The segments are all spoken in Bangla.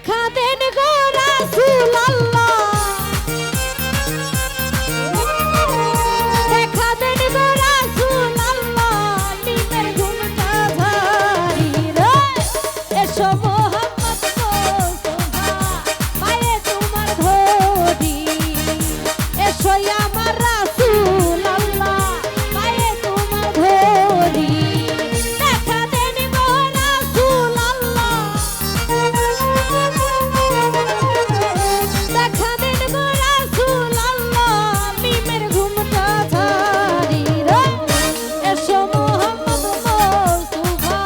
দেখা দেন গো রাসূল আল্লাহ, দেখা দেন গো রাসূল আল্লাহ, নিমের ঘুমটা ঝাড়ি রে। এসো মোহাম্মদ মুস্তাফা পায়ে তোমার ধরি, এসো আমার রাসূল আল্লাহ পায়ে তোমার ধরি। দেখা দেন গো রাসূল আল্লাহ, দেখা দেন গো রাসূল আল্লাহ, মিমের ঘুমটা ঝাড়ি রে। এসো মোহাম্মদ মুস্তাফা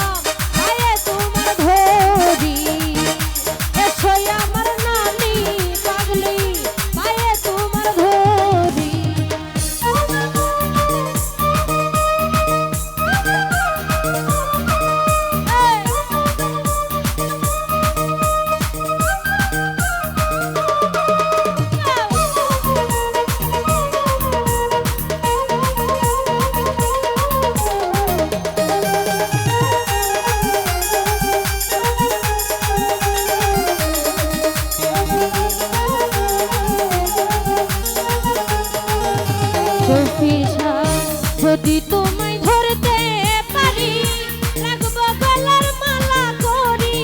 পায়ে তোমার ধরি, এসো আমার নানি পাগলি পায়ে তোমার ধরি। যদি তোমায় ধরতে পারি, রাখবো গলার মালা করি।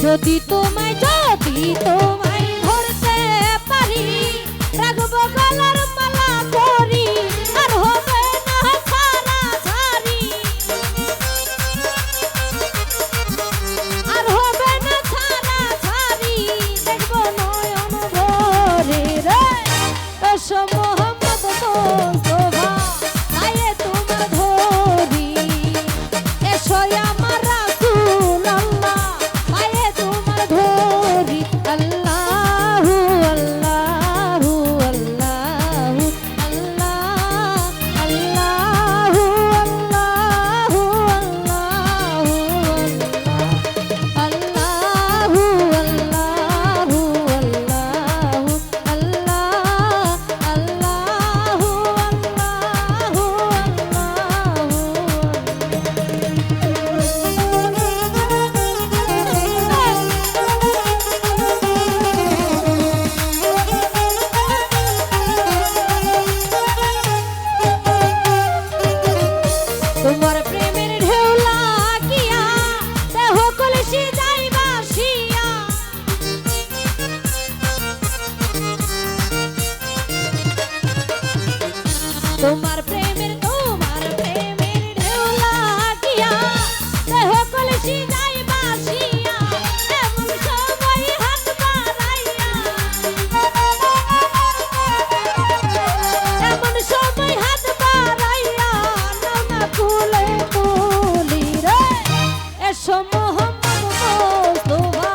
যদি তোমায় ধরতে পারি, রাখবো গলার মালা করি। আর হবে না ছাড়া ছাড়ি, আর হবে না ছাড়া ছাড়ি, দেখবো নয়ন ভরে রে। এসো মোহাম্মদ মুস্তাফা পায়ে তোমার ধরি, এসো আমার রাসূল আল্লাহ পায়ে তোমার ধরি। আল্লাহু আল্লাহু আল্লাহু আল্লাহ, আল্লাহু আল্লাহু আল্লাহু আল্লাহ, আল্লাহু আল্লাহু আল্লাহু আল্লাহ, আল্লাহু তোমার প্রেমের ঢেউ লাগিয়া দেহ কলসি যাই ভাসিয়া। তোমার প্রেমের ঢেউ লাগিয়া দেহ কলসি যাই ভাসিয়া। এমন সময় হাত বাড়াইয়া, এমন সময় হাত বাড়াইয়া, নাও না কুলে তুলি রে। এসো মোহাম্মদ মুস্তাফা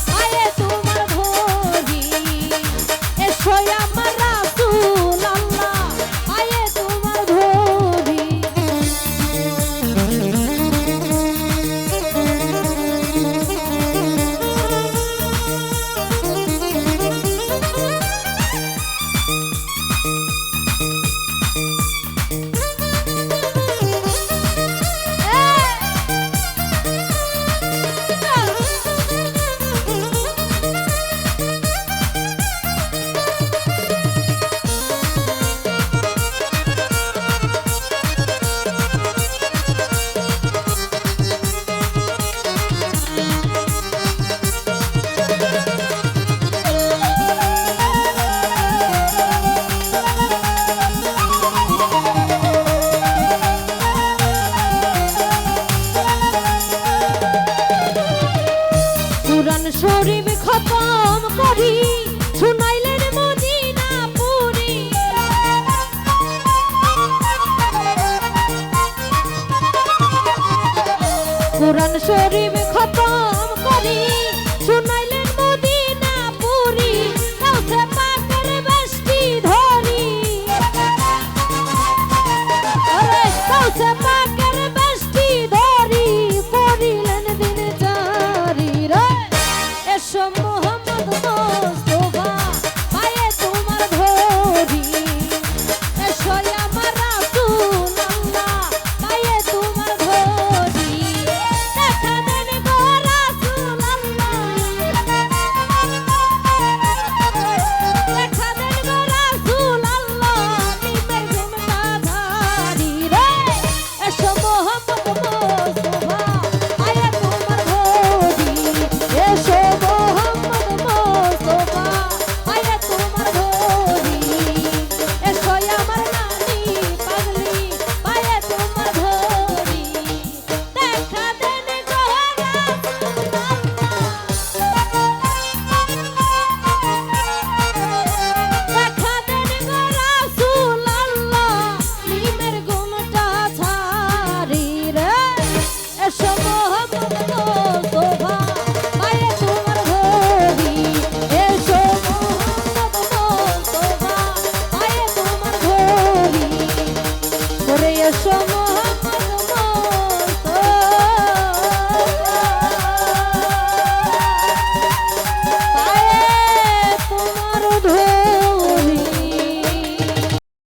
পায়ে তোমার ধরি, এসো আমার রাসূল আল্লাহ পায়ে তোমার ধরি। কুরআন শরীফ খতম করি, শুনাইলেন মদিনা পুরি। কুরআন শরীফ খতম করি, শুনাইলেন মদিনা পুরি। কাউসে পাকের বেশটি ধরি, আরে কাউসে পাকের বেশটি ধরি, করিলেন দিন জারি রে। এসো মোহাম্মদ মুস্তাফা পায়ে তোমার ধরি,